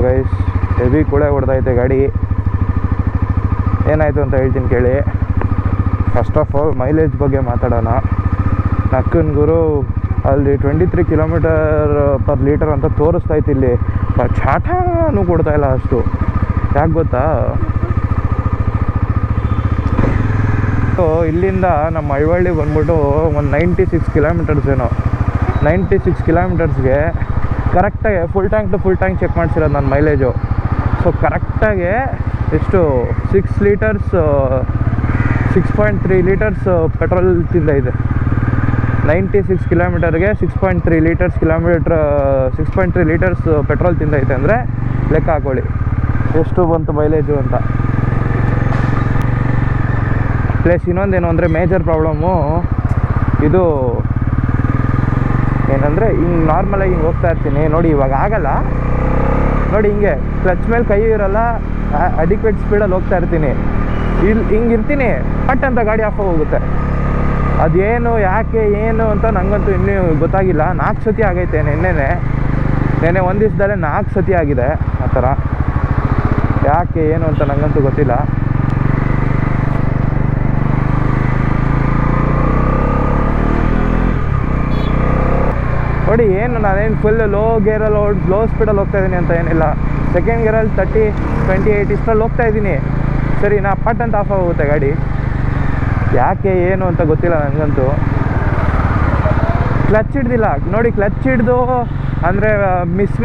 Guys heavy ಕೂಡ ಹೊಡೆದೈತೆ ಗಾಡಿ. ಏನಾಯಿತು ಅಂತ ಹೇಳ್ತೀನಿ ಕೇಳಿ. ಫಸ್ಟ್ ಆಫ್ ಆಲ್ ಮೈಲೇಜ್ ಬಗ್ಗೆ ಮಾತಾಡೋಣ. ನಕ್ಕನ್ ಗುರು ಅಲ್ಲಿ 23 km/L ಅಂತ ತೋರಿಸ್ತೈತಿ ಇಲ್ಲಿ, ಬಟ್ ಚಾಟಾನು ಕೊಡ್ತಾಯಿಲ್ಲ ಅಷ್ಟು. ಯಾಕೆ ಗೊತ್ತಾ, ಸೊ ಇಲ್ಲಿಂದ ನಮ್ಮ ಐವಳ್ಳಿ ಬಂದ್ಬಿಟ್ಟು ಒಂದು 96 km ಏನೋ. 96 km ಕರೆಕ್ಟಾಗಿ full tank to full tank check ಮಾಡಿಸಿರೋದು ನನ್ನ ಮೈಲೇಜು. ಸೊ ಕರೆಕ್ಟಾಗಿ ಎಷ್ಟು 6.3 ಲೀಟರ್ಸ್ ಪೆಟ್ರೋಲ್ ತಿಂದೈತೆ. 96 km 6.3 ಲೀಟರ್ಸ್ ಪೆಟ್ರೋಲ್ ತಿಂದೈತೆ ಅಂದರೆ ಲೆಕ್ಕ ಹಾಕೊಳ್ಳಿ ಎಷ್ಟು ಬಂತು ಮೈಲೇಜು ಅಂತ. ಪ್ಲಸ್ ಇನ್ನೊಂದೇನು ಅಂದರೆ ಮೇಜರ್ ಪ್ರಾಬ್ಲಮ್ಮು ಇದು ಏನಂದರೆ, ಹಿಂಗೆ ನಾರ್ಮಲಾಗಿ ಹಿಂಗೆ ಹೋಗ್ತಾ ಇರ್ತೀನಿ ನೋಡಿ, ಇವಾಗ ಆಗಲ್ಲ ನೋಡಿ, ಹಿಂಗೆ ಕ್ಲಚ್ ಮೇಲೆ ಕೈ ಇರೋಲ್ಲ, ಅಡಿಕ್ವೇಟ್ ಸ್ಪೀಡಲ್ಲಿ ಹೋಗ್ತಾ ಇರ್ತೀನಿ. ಹಿಂಗೆ ಇರ್ತೀನಿ, ಪಟ್ ಅಂತ ಗಾಡಿ ಆಫ್ ಹೋಗುತ್ತೆ. ಅದೇನು ಯಾಕೆ ಏನು ಅಂತ ನನಗಂತೂ ಇನ್ನೂ ಗೊತ್ತಾಗಿಲ್ಲ. 4 ಸತಿ ಆಗೈತೆ ನೆನ್ನೆ ಒಂದು ದಿವಸದಲ್ಲೇ 4 ಸತಿ ಆಗಿದೆ ಆ ಥರ. ಯಾಕೆ ಏನು ಅಂತ ನನಗಂತೂ ಗೊತ್ತಿಲ್ಲ. ನೋಡಿ ಏನು ನಾನೇನು ಫುಲ್ ಲೋ ಗೇರಲ್ಲಿ ಲೋ ಸ್ಪೀಡಲ್ಲಿ ಹೋಗ್ತಾ ಇದ್ದೀನಿ ಅಂತ ಏನಿಲ್ಲ. ಸೆಕೆಂಡ್ ಗೇರಲ್ಲಿ 30-28 ಇಷ್ಟರಲ್ಲಿ ಹೋಗ್ತಾ ಇದ್ದೀನಿ. ಸರಿ, ನಾ ಪಟ್ ಅಂತ ಆಫ್ ಆಗೋಗುತ್ತೆ ಗಾಡಿ. ಯಾಕೆ ಏನು ಅಂತ ಗೊತ್ತಿಲ್ಲ ನನಗಂತೂ. ಕ್ಲಚ್ ಹಿಡ್ದಿಲ್ಲ ನೋಡಿ, ಕ್ಲಚ್ ಹಿಡ್ದು ಅಂದರೆ ಮಿಸ್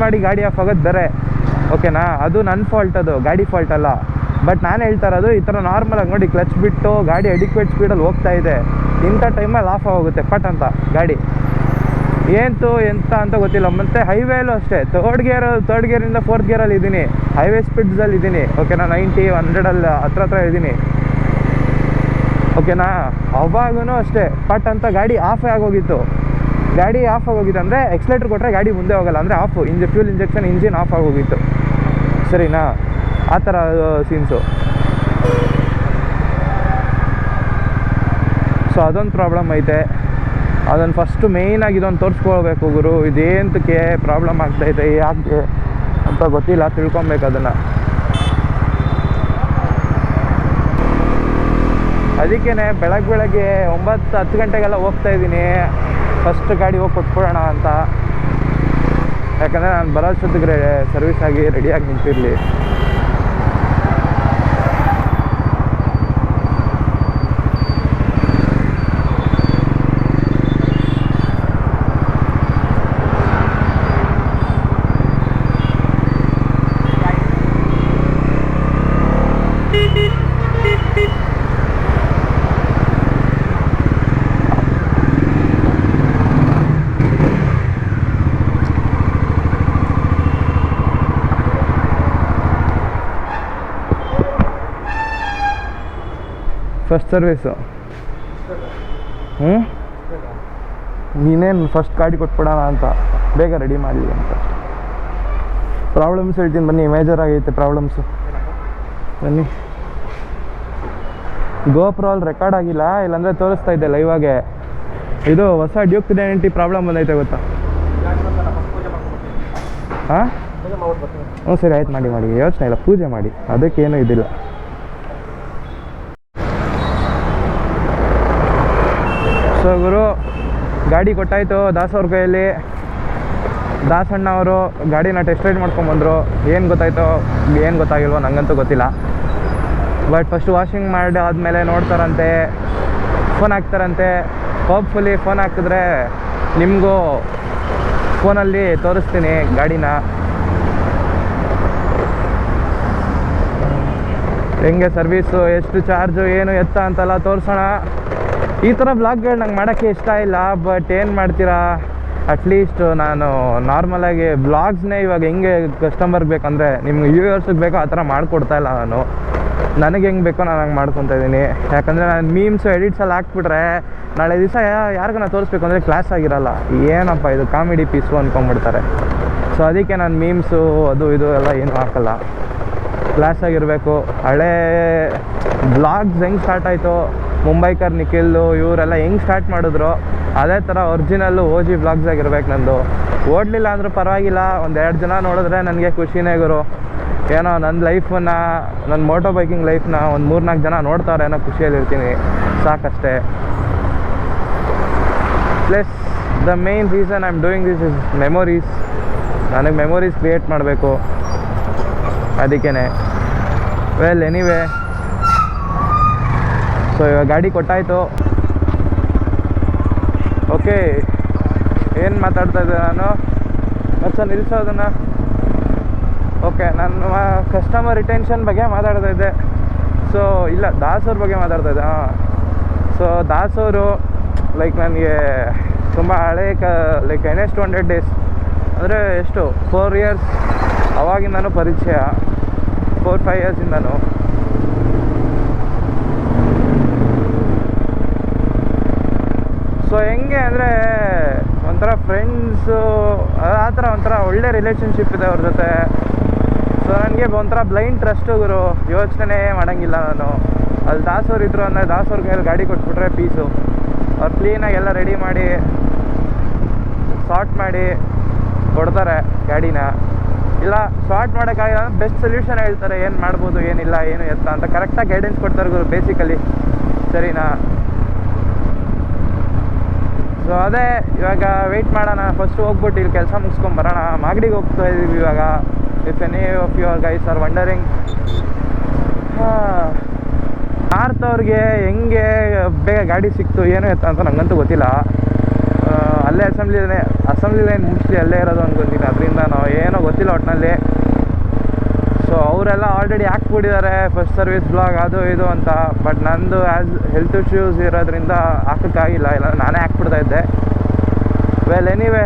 ಮಾಡಿ ಗಾಡಿ ಆಫ್ ಆಗೋದು ಬೇರೆ, ಓಕೆನಾ. ಅದು ನನ್ನ ಫಾಲ್ಟ್, ಅದು ಗಾಡಿ ಫಾಲ್ಟ್ ಅಲ್ಲ. ಬಟ್ ನಾನು ಹೇಳ್ತಾ ಇರೋದು ಈ ಥರ ನಾರ್ಮಲಾಗಿ ನೋಡಿ, ಕ್ಲಚ್ ಬಿಟ್ಟು ಗಾಡಿ ಅಡಿಕ್ವೇಟ್ ಸ್ಪೀಡಲ್ಲಿ ಹೋಗ್ತಾ ಇದೆ, ಇಂಥ ಟೈಮಲ್ಲಿ ಆಫ್ ಆಗೋಗುತ್ತೆ ಪಟ್ ಅಂತ ಗಾಡಿ. ಎಂತ ಅಂತ ಗೊತ್ತಿಲ್ಲ. ಮತ್ತು ಹೈವೇಲೂ ಅಷ್ಟೇ, ಥರ್ಡ್ ಗೇರಿಂದ 4th ಗೇರಲ್ಲಿ ಇದ್ದೀನಿ, ಹೈವೇ ಸ್ಪೀಡ್ಸಲ್ಲಿ ಇದ್ದೀನಿ, ಓಕೆನಾ. 90-100 ಹತ್ರ ಇದ್ದೀನಿ, ಓಕೆನಾ. ಅವಾಗೂ ಅಷ್ಟೇ ಪಟ್ ಅಂತ ಗಾಡಿ ಆಫ್ ಆಗೋಗಿತ್ತು ಅಂದರೆ ಎಕ್ಸ್ಲೇಟರ್ ಕೊಟ್ಟರೆ ಗಾಡಿ ಮುಂದೆ ಹೋಗಲ್ಲ, ಅಂದರೆ of fuel injection engine of ಆಗೋಗಿತ್ತು, ಸರಿನಾ. ಆ ಥರ ಸೀನ್ಸು. ಸೊ ಅದೊಂದು ಪ್ರಾಬ್ಲಮ್ ಐತೆ. ಅದನ್ನು ಫಸ್ಟು ಮೇಯ್ನಾಗಿ ಇದೊಂದು ತೋರಿಸ್ಕೊಳ್ಬೇಕು ಗುರು, ಇದೇಂತಕ್ಕೆ ಪ್ರಾಬ್ಲಮ್ ಆಗ್ತಾಯಿದೆ ಯಾಕೆ ಅಂತ ಗೊತ್ತಿಲ್ಲ, ತಿಳ್ಕೊಬೇಕು ಅದನ್ನು. ಅದಕ್ಕೇ ಬೆಳಗ್ಗೆ 9-10 ಗಂಟೆಗೆಲ್ಲ ಹೋಗ್ತಾಯಿದ್ದೀನಿ, ಫಸ್ಟ್ ಗಾಡಿ ಹೋಗಿ ಕೊಟ್ಬಿಡೋಣ ಅಂತ. ಯಾಕಂದರೆ ನಾನು ಬರೋಷ್ಟೊತ್ತಿಗೆ ಸರ್ವಿಸ್ ಆಗಿ ರೆಡಿಯಾಗಿ ನಿಂತಿರಲಿ. ಫಸ್ಟ್ ಸರ್ವಿಸು ನೀನೇನು ಫಸ್ಟ್ ಗಾಡಿ ಕೊಟ್ಬಿಡೋಣ ಅಂತ, ಬೇಗ ರೆಡಿ ಮಾಡಲಿ ಅಂತ. ಪ್ರಾಬ್ಲಮ್ಸ್ ಹೇಳ್ತೀನಿ ಬನ್ನಿ, ಮೇಜರ್ ಆಗೈತೆ ಪ್ರಾಬ್ಲಮ್ಸು. ಬನ್ನಿ. ಗೋಪ್ರೋ ಅಲ್ಲಿ ರೆಕಾರ್ಡ್ ಆಗಿಲ್ಲ, ಇಲ್ಲಾಂದರೆ ತೋರಿಸ್ತಾ ಇದ್ದೆ ಲೈವಾಗೆ. ಇದು ಹೊಸ ಡ್ಯೂಕ್ 390 ಪ್ರಾಬ್ಲಮ್ ಬಂದೈತೆ ಗೊತ್ತಾ. ಹಾಂ ಹ್ಞೂ ಸರಿ ಆಯ್ತು, ಮಾಡಿ ಯೋಚನೆ ಇಲ್ಲ, ಪೂಜೆ ಮಾಡಿ, ಅದಕ್ಕೇನು ಇದಿಲ್ಲ. ಸೊ ಗುರು ಗಾಡಿ ಕೊಟ್ಟಾಯಿತು ದಾಸವ್ರ ಕೈಯಲ್ಲಿ. ದಾಸಣ್ಣ ಅವರು ಗಾಡಿನ ಟೆಸ್ಟ್ ರೈಡ್ ಮಾಡ್ಕೊಂಬಂದರು. ಏನು ಗೊತ್ತಾಯ್ತೋ ಏನು ಗೊತ್ತಾಗಿಲ್ವೋ ನನಗಂತೂ ಗೊತ್ತಿಲ್ಲ. ಬಟ್ ಫಸ್ಟು ವಾಷಿಂಗ್ ಮಾಡಿ ಆದಮೇಲೆ ನೋಡ್ತಾರಂತೆ, ಫೋನ್ ಹಾಕ್ತಾರಂತೆ. ಹೋಪ್ಫುಲಿ ಫೋನ್ ಹಾಕಿದ್ರೆ ನಿಮಗೂ ಫೋನಲ್ಲಿ ತೋರಿಸ್ತೀನಿ ಗಾಡಿನ ಹೆಂಗೆ ಸರ್ವೀಸು, ಎಷ್ಟು ಚಾರ್ಜು, ಏನು ಎತ್ತ ಅಂತೆಲ್ಲ ತೋರಿಸೋಣ. ಈ ಥರ ಬ್ಲಾಗ್ಗಳು ನಂಗೆ ಮಾಡೋಕ್ಕೆ ಇಷ್ಟ ಇಲ್ಲ, ಬಟ್ ಏನು ಮಾಡ್ತೀರಾ, ಅಟ್ಲೀಸ್ಟ್ ನಾನು ನಾರ್ಮಲಾಗಿ ಬ್ಲಾಗ್ಸ್ನೇ ಇವಾಗ ಹೆಂಗೆ ಕಸ್ಟಮರ್ಗೆ ಬೇಕಂದರೆ ನಿಮ್ಗೆ ವ್ಯೂವರ್ಸಿಗೆ ಬೇಕೋ ಆ ಥರ ಮಾಡಿಕೊಡ್ತಾಯಿಲ್ಲ ನಾನು. ನನಗೆ ಹೆಂಗೆ ಬೇಕೋ ನಾನು ಹಂಗೆ ಮಾಡ್ಕೊತಾ ಇದ್ದೀನಿ. ಯಾಕಂದರೆ ನಾನು ಮೀಮ್ಸು ಎಡಿಟ್ಸಲ್ಲಿ ಹಾಕ್ಬಿಟ್ರೆ ನಾಳೆ ದಿವಸ ಯಾರಿಗೂ ತೋರಿಸ್ಬೇಕು ಅಂದರೆ ಕ್ಲಾಸ್ ಆಗಿರಲ್ಲ, ಏನಪ್ಪ ಇದು ಕಾಮಿಡಿ ಪೀಸು ಅಂದ್ಕೊಂಡ್ಬಿಡ್ತಾರೆ. ಸೊ ಅದಕ್ಕೆ ನಾನು ಮೀಮ್ಸು ಅದು ಇದು ಎಲ್ಲ ಏನೂ ಹಾಕಲ್ಲ, ಕ್ಲಾಸ್ ಆಗಿರಬೇಕು. ಹಳೇ ಬ್ಲಾಗ್ಸ್ ಹೆಂಗೆ ಸ್ಟಾರ್ಟ್ ಆಯಿತು, ಮುಂಬೈಕರ್ ನಿಖಿಲ್ಲು ಇವರೆಲ್ಲ ಹೆಂಗೆ ಸ್ಟಾರ್ಟ್ ಮಾಡಿದ್ರು ಅದೇ ಥರ ಒರಿಜಿನಲ್ಲು OG ವ್ಲಾಗ್ಸ್ ಆಗಿರ್ಬೇಕು ನಂದು. ಓಡಲಿಲ್ಲ ಅಂದರೂ ಪರವಾಗಿಲ್ಲ, ಒಂದೆರಡು ಜನ ನೋಡಿದ್ರೆ ನನಗೆ ಖುಷಿನೇ ಗುರು. ಏನೋ ನನ್ನ ಲೈಫನ್ನು, ನನ್ನ ಮೋಟೋ ಬೈಕಿಂಗ್ ಲೈಫ್ನ ಒಂದು 3-4 ಜನ ನೋಡ್ತಾರೆ ಅನ್ನೋ ಖುಷಿಯಲ್ಲಿರ್ತೀನಿ, ಸಾಕಷ್ಟೇ. Plus the main reason I am doing this is memories. ನನಗೆ ಮೆಮೊರೀಸ್ ಕ್ರಿಯೇಟ್ ಮಾಡಬೇಕು, ಅದಕ್ಕೇ. ವೆಲ್ ಎನಿವೇ, ಸೊ ಇವಾಗ ಗಾಡಿ ಕೊಟ್ಟಾಯಿತು. ಓಕೆ, ಏನು ಮಾತಾಡ್ತಾ ಇದ್ದೆ ನಾನು? ಮತ್ತೆ ನಿಲ್ಲಿಸೋದನ್ನು. ಓಕೆ, ನಾನು ಕಸ್ಟಮರ್ ರಿಟೆನ್ಷನ್ ಬಗ್ಗೆ ಮಾತಾಡ್ತಾ ಇದ್ದೆ. ಸೊ ಇಲ್ಲ, ದಾಸವ್ರ ಬಗ್ಗೆ ಮಾತಾಡ್ತಾ ಇದ್ದೆ. ಸೊ ದಾಸವರು ಲೈಕ್ ನನಗೆ ತುಂಬ ಹಳೆ ಲೈಕ್ NS200 ಡೇಸ್ ಅಂದರೆ ಎಷ್ಟು 4 ಇಯರ್ಸ್ ಅವಾಗಿಂದನೂ ಪರಿಚಯ, 4-5 ಇಯರ್ಸಿಂದನೂ. ಸೊ ಹೆಂಗೆ ಅಂದರೆ ಒಂಥರ ಫ್ರೆಂಡ್ಸು ಆ ಥರ ಒಂಥರ ಒಳ್ಳೆ ರಿಲೇಷನ್ಶಿಪ್ ಇದೆ ಅವ್ರ ಜೊತೆ. ಸೊ ನನಗೆ ಒಂಥರ ಬ್ಲೈಂಡ್ ಟ್ರಸ್ಟ್ ಗುರು, ಯೋಚನೆ ಮಾಡೋಂಗಿಲ್ಲ ನಾನು. ಅಲ್ಲಿ ದಾಸವ್ರು ಇದ್ರು ಅಂದರೆ ದಾಸವ್ರ ಕೈಯಲ್ಲಿ ಗಾಡಿ ಕೊಟ್ಬಿಟ್ರೆ ಪೀಸು. ಅವ್ರು ಕ್ಲೀನಾಗಿ ಎಲ್ಲ ರೆಡಿ ಮಾಡಿ ಸಾರ್ಟ್ ಮಾಡಿ ಕೊಡ್ತಾರೆ ಗಾಡಿನ. ಇಲ್ಲ ಸಾರ್ಟ್ ಮಾಡೋಕ್ಕಾಗಿಲ್ಲ ಅಂದರೆ ಬೆಸ್ಟ್ ಸೊಲ್ಯೂಷನ್ ಹೇಳ್ತಾರೆ, ಏನು ಮಾಡ್ಬೋದು, ಏನಿಲ್ಲ, ಏನು ಎತ್ತ ಅಂತ ಕರೆಕ್ಟಾಗಿ ಗೈಡೆನ್ಸ್ ಕೊಡ್ತಾರೆ ಗುರು ಬೇಸಿಕಲಿ, ಸರಿನಾ? ಸೊ ಅದೇ ಇವಾಗ ವೆಯ್ಟ್ ಮಾಡೋಣ, ಫಸ್ಟ್ ಹೋಗ್ಬಿಟ್ಟು ಇಲ್ಲಿ ಕೆಲಸ ಮುಗಿಸ್ಕೊಂಬರೋಣ. ಮಾಗಡಿಗೆ ಹೋಗ್ತಾ ಇದ್ದೀವಿ ಇವಾಗ. If any of your guys are wondering, north ಅವ್ರಿಗೆ ಹೆಂಗೆ ಬೇಗ ಗಾಡಿ ಸಿಕ್ತು ಏನು ಎತ್ತ ಅಂತ ನನಗಂತೂ ಗೊತ್ತಿಲ್ಲ. ಅಲ್ಲೇ ಅಸೆಂಬ್ಲಿ ಲೈನ್ ಮೋಸ್ಟ್ಲಿ ಅಲ್ಲೇ ಇರೋದು ಅನ್ಕೊತೀನಿ, ಅದರಿಂದ ನಾವು ಏನೋ ಗೊತ್ತಿಲ್ಲ ಒಟ್ಟಿನಲ್ಲಿ. ಸೊ ಅವರೆಲ್ಲ ಆಲ್ರೆಡಿ ಹಾಕ್ಬಿಟ್ಟಿದ್ದಾರೆ ಫಸ್ಟ್ ಸರ್ವಿಸ್ ಬ್ಲಾಗ್ ಅದು ಇದು ಅಂತ. ಬಟ್ ನಂದು ಆ್ಯಸ್ ಹೆಲ್ತ್ ಇಶ್ಯೂಸ್ ಇರೋದ್ರಿಂದ ಹಾಕೋಕ್ಕಾಗಿಲ್ಲ, ಇಲ್ಲ ನಾನೇ ಹಾಕ್ಬಿಡ್ತಾ ಇದ್ದೆ. ವೆಲ್ ಎನಿವೇ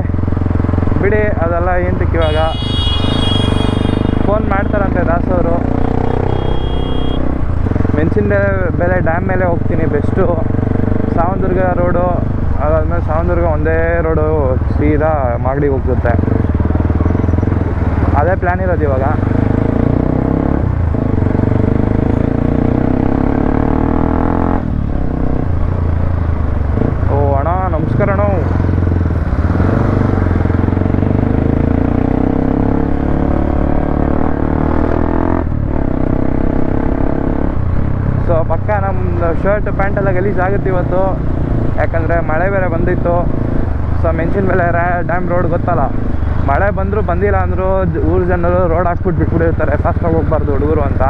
ಬಿಡಿ, ಅದೆಲ್ಲ ಏನಕ್ಕೆ. ಇವಾಗ ಫೋನ್ ಮಾಡ್ತಾರಂತೆ ದಾಸವರು. ಮೆಣಸಿನ ಬೆಲೆ ಡ್ಯಾಮ್ ಮೇಲೆ ಹೋಗ್ತೀನಿ ಬೆಸ್ಟು. ಸಾವಂದುರ್ಗ ರೋಡು, ಅದಾದಮೇಲೆ ಸಾವಂದುರ್ಗ ಒಂದೇ ರೋಡು ಸೀದಾ ಮಾಗಡಿಗೆ ಹೋಗುತ್ತೆ. ಅದೇ ಪ್ಲ್ಯಾನ್ ಇರೋದು ಇವಾಗ. ಓ ಅಣ್ಣ, ನಮಸ್ಕಾರ ಅಣ್ಣ. ಸೊ ಪಕ್ಕ ನಮ್ಮದು ಶರ್ಟ್ ಪ್ಯಾಂಟೆಲ್ಲ ಗಲೀಜಾಗುತ್ತೆ ಇವತ್ತು, ಯಾಕಂದರೆ ಮಳೆ ಬೇರೆ ಬಂದಿತ್ತು. ಸೊ ಮೆಣಸಿನ ಬೆಲೆ ಡ್ಯಾಮ್ ರೋಡ್ ಗೊತ್ತಲ್ಲ, ಮಳೆ ಬಂದರೂ ಬಂದಿಲ್ಲ ಅಂದರೂ ಊರು ಜನರು ರೋಡ್ ಹಾಕ್ಬಿಟ್ಟು ಬಿಟ್ಬಿಟ್ಟಿರ್ತಾರೆ, ಫಾಸ್ಟಾಗಿ ಹೋಗ್ಬಾರ್ದು ಹುಡುಗರು ಅಂತ.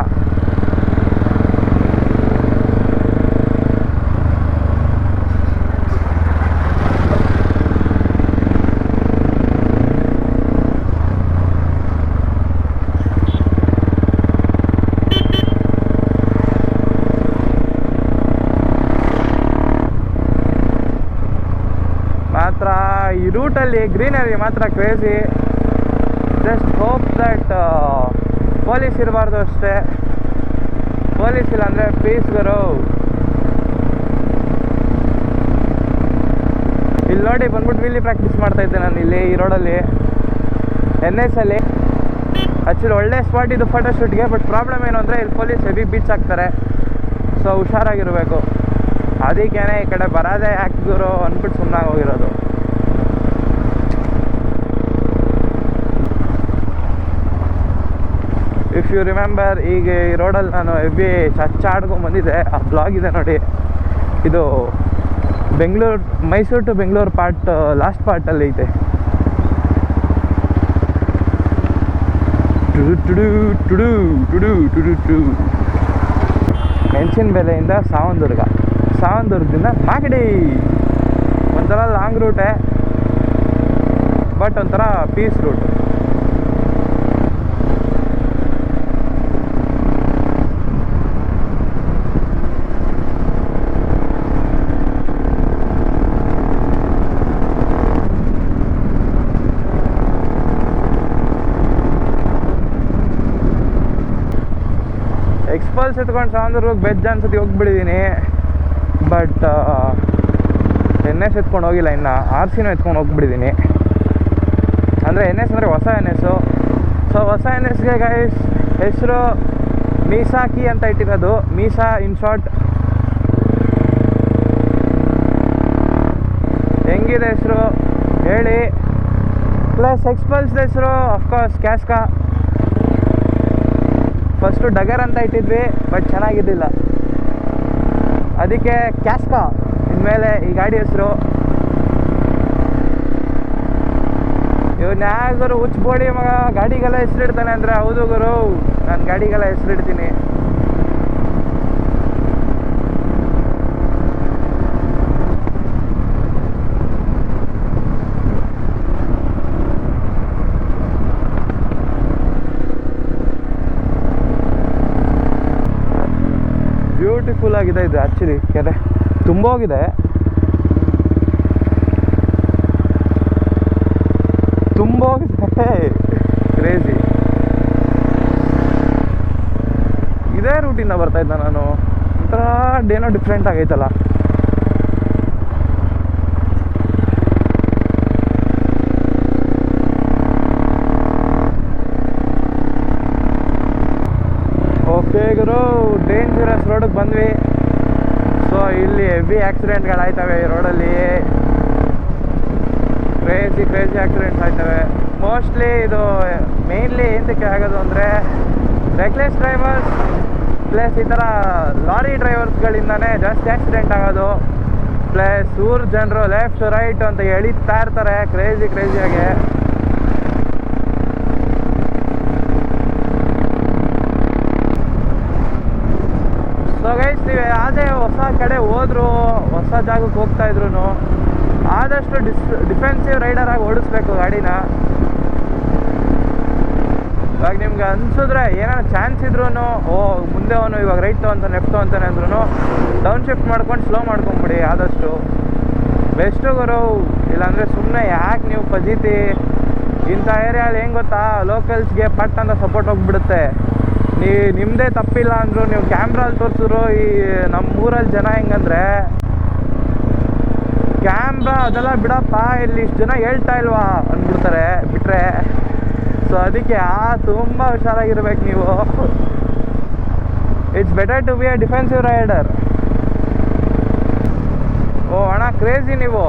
ಮಾತ್ರ ಈ ರೂಟಲ್ಲಿ ಗ್ರೀನರಿ ಮಾತ್ರ crazy. Just hope that police ಇರಬಾರ್ದು ಅಷ್ಟೇ. ಪೊಲೀಸ್ ಇಲ್ಲ ಅಂದರೆ ಪೀಸ್ಗರು. ಇಲ್ಲಿ ನೋಡಿ ಬಂದ್ಬಿಟ್ಟು ವೀಲಿ ಪ್ರಾಕ್ಟೀಸ್ ಮಾಡ್ತಾಯಿದ್ದೆ ನಾನು ಇಲ್ಲಿ ಈ ರೋಡಲ್ಲಿ NS ಅಲ್ಲಿ. ಆ್ಯಕ್ಚುಲಿ ಒಳ್ಳೆ ಸ್ಪಾಟ್ ಇದು ಫೋಟೋಶೂಟ್ಗೆ. ಬಟ್ ಪ್ರಾಬ್ಲಮ್ ಏನು ಅಂದರೆ ಇಲ್ಲಿ ಪೊಲೀಸ್ ಹೆವಿ ಬೀಚ್ ಹಾಕ್ತಾರೆ, ಸೊ ಹುಷಾರಾಗಿರಬೇಕು. ಅದಕ್ಕೇನೆ ಈ ಕಡೆ ಬರೋದೇ ಹಾಕಿದ್ರು ಅಂದ್ಬಿಟ್ಟು ಸುಮ್ಮನೆ ಹೋಗಿರೋದು. ಇಫ್ ಯು ರಿಮೆಂಬರ್, ಈಗ ಈ ರೋಡಲ್ಲಿ ನಾನು ಹೆವಿ ಚಚ್ಚಾಡ್ಕೊಂಡು ಬಂದಿದ್ದೆ, ಆ ಬ್ಲಾಗ್ ಇದೆ ನೋಡಿ. ಇದು Mysuru to Bengaluru part, last ಪಾರ್ಟಲ್ಲಿ ಐತೆ. ಮೆಣಸಿನ ಬೆಲೆಯಿಂದ ಸಾವಂದುರ್ಗದಿಂದ ಮಾಗಡಿ. ಒಂಥರ ಲಾಂಗ್ ರೂಟೇ, ಬಟ್ ಒಂಥರ ಪೀಸ್ ರೂಟ್. ಎಕ್ಸ್ಪಲ್ಸ್ ಎತ್ಕೊಂಡು ಸಾವಂದುರ್ಗಕ್ಕೆ ಬೆಜ್ಜ ಅನ್ಸತಿ ಹೋಗ್ಬಿಟ್ಟಿದ್ದೀನಿ. ಬಟ್ NS ಎತ್ಕೊಂಡು ಹೋಗಿಲ್ಲ, ಇನ್ನು RCನೂ ಎತ್ಕೊಂಡು ಹೋಗ್ಬಿಟ್ಟಿದ್ದೀನಿ. ಅಂದರೆ NS ಅಂದರೆ ಹೊಸ NSಸು. ಸೊ ಹೊಸ NSಗೆ ಗೈಸ್ ಹೆಸರು ಮೀಸಾಕಿ ಅಂತ ಇಟ್ಟಿರೋದು. ಮೀಸಾ ಇನ್ ಶಾರ್ಟ್ ಹೆಂಗಿದೆ ಹೆಸರು ಹೇಳಿ. ಪ್ಲಸ್ ಎಕ್ಸ್ಪಲ್ಸ್ ಹೆಸರು ಅಫ್ಕೋರ್ಸ್ ಕ್ಯಾಸ್ಕಾ. ಫಸ್ಟು ಡಗರ್ ಅಂತ ಇಟ್ಟಿದ್ವಿ, ಬಟ್ ಚೆನ್ನಾಗಿದ್ದಿಲ್ಲ, ಅದಕ್ಕೆ ಕ್ಯಾಸ್ಕಾ ಇನ್ಮೇಲೆ ಈ ಗಾಡಿ ಹೆಸರು. ಇವನ್ನ ಯಾರು ಹುಚ್ಚಬೋಡಿ ಮಗ ಗಾಡಿಗೆಲ್ಲ ಹೆಸರಿಡ್ತಾನೆ ಅಂದರೆ, ಹೌದು ಗುರು, ನಾನು ಗಾಡಿಗೆಲ್ಲ ಹೆಸರಿಡ್ತೀನಿ. ಬ್ಯೂಟಿಫುಲ್ ಆಗಿದೆ ಇದು ಆ್ಯಕ್ಚುಲಿ. ಕೆರೆ ತುಂಬ ಹೋಗಿದೆ, ತುಂಬ ಹೋಗಿದೆ, ಕ್ರೇಜಿ. ಇದೇ ರೂಟಿಂದ ಬರ್ತಾಯಿದ್ದ ನಾನು, ಒಂಥರ ಡೇನೋ ಡಿಫ್ರೆಂಟ್ ಆಗೈತಲ್ಲ. ಓಕೆ ಗುರು, ಡೇಂಜರಸ್ ರೋಡಿಗೆ ಬಂದ್ವಿ. ಸೊ ಇಲ್ಲಿ ಹೆವಿ ಆಕ್ಸಿಡೆಂಟ್ಗಳಾಯ್ತವೆ ಈ ರೋಡಲ್ಲಿ, ಕ್ರೇಜಿ ಆಕ್ಸಿಡೆಂಟ್ಸ್ ಆಯ್ತವೆ. ಮೋಸ್ಟ್ಲಿ ಇದು ಮೇನ್ಲಿ ಏನಕ್ಕೆ ಆಗೋದು ಅಂದರೆ ರೆಕ್ಲೆಸ್ ಡ್ರೈವರ್ಸ್ ಪ್ಲಸ್ ಈ ಥರ ಲಾರಿ ಡ್ರೈವರ್ಸ್ಗಳಿಂದನೇ ಜಾಸ್ತಿ ಆಕ್ಸಿಡೆಂಟ್ ಆಗೋದು. ಪ್ಲಸ್ ಊರು ಜನರು ಲೆಫ್ಟ್ ರೈಟ್ ಅಂತ ಎಳಿತಾ ಇರ್ತಾರೆ ಕ್ರೇಜಿಯಾಗಿ. ಸೊ ಗೈಸ್, ನೀವು ಯಾವುದೇ ಹೊಸ ಕಡೆ ಹೋದ್ರು, ಹೊಸ ಜಾಗಕ್ಕೆ ಹೋಗ್ತಾಯಿದ್ರು ಆದಷ್ಟು ಡಿಫೆನ್ಸಿವ್ ರೈಡರಾಗಿ ಓಡಿಸ್ಬೇಕು ಗಾಡಿನ. ಇವಾಗ ನಿಮ್ಗೆ ಅನ್ಸಿದ್ರೆ ಏನಾದ್ರು ಚಾನ್ಸ್ ಇದ್ರೂ, ಮುಂದೆ ಅವನು ಇವಾಗ ರೈಟ್ ತೊಗೊಂತಾನೆ ಲೆಫ್ಟ್ ತೊಗೊಂತಾನೆ ಅಂದ್ರೂ ಡೌನ್ ಶಿಫ್ಟ್ ಮಾಡ್ಕೊಂಡು ಸ್ಲೋ ಮಾಡ್ಕೊಂಬಿಡಿ ಆದಷ್ಟು ಬೆಸ್ಟು ಗುರು. ಇಲ್ಲಾಂದರೆ ಸುಮ್ಮನೆ ಯಾಕೆ ನೀವು ಪಜೀತಿ. ಇಂಥ ಏರಿಯಾಲಿ ಹೆಂಗೆ ಗೊತ್ತಾ, ಲೋಕಲ್ಸ್ಗೆ ಪಟ್ ಅಂತ ಸಪೋರ್ಟ್ ಹೋಗ್ಬಿಡುತ್ತೆ. ನಿಮ್ಮದೇ ತಪ್ಪಿಲ್ಲ ಅಂದರು ನೀವು ಕ್ಯಾಮ್ರಲ್ಲಿ ತೋರಿಸಿದ್ರು. ಈ ನಮ್ಮೂರಲ್ಲಿ ಜನ ಹೆಂಗಂದರೆ, ಕ್ಯಾಮ್ರಾ ಅದೆಲ್ಲ ಬಿಡಪ್ಪ, ಇಲ್ಲಿ ಇಷ್ಟು ಜನ ಹೇಳ್ತಾ ಇಲ್ವಾ ಅಂದ್ಬಿಡ್ತಾರೆ ಬಿಟ್ಟರೆ. ಸೊ ಅದಕ್ಕೆ ತುಂಬ ಹುಷಾರಾಗಿರ್ಬೇಕು ನೀವು. It's better to be a defensive rider. ಓ ಅಣ್ಣ ಕ್ರೇಜಿ ನೀವು.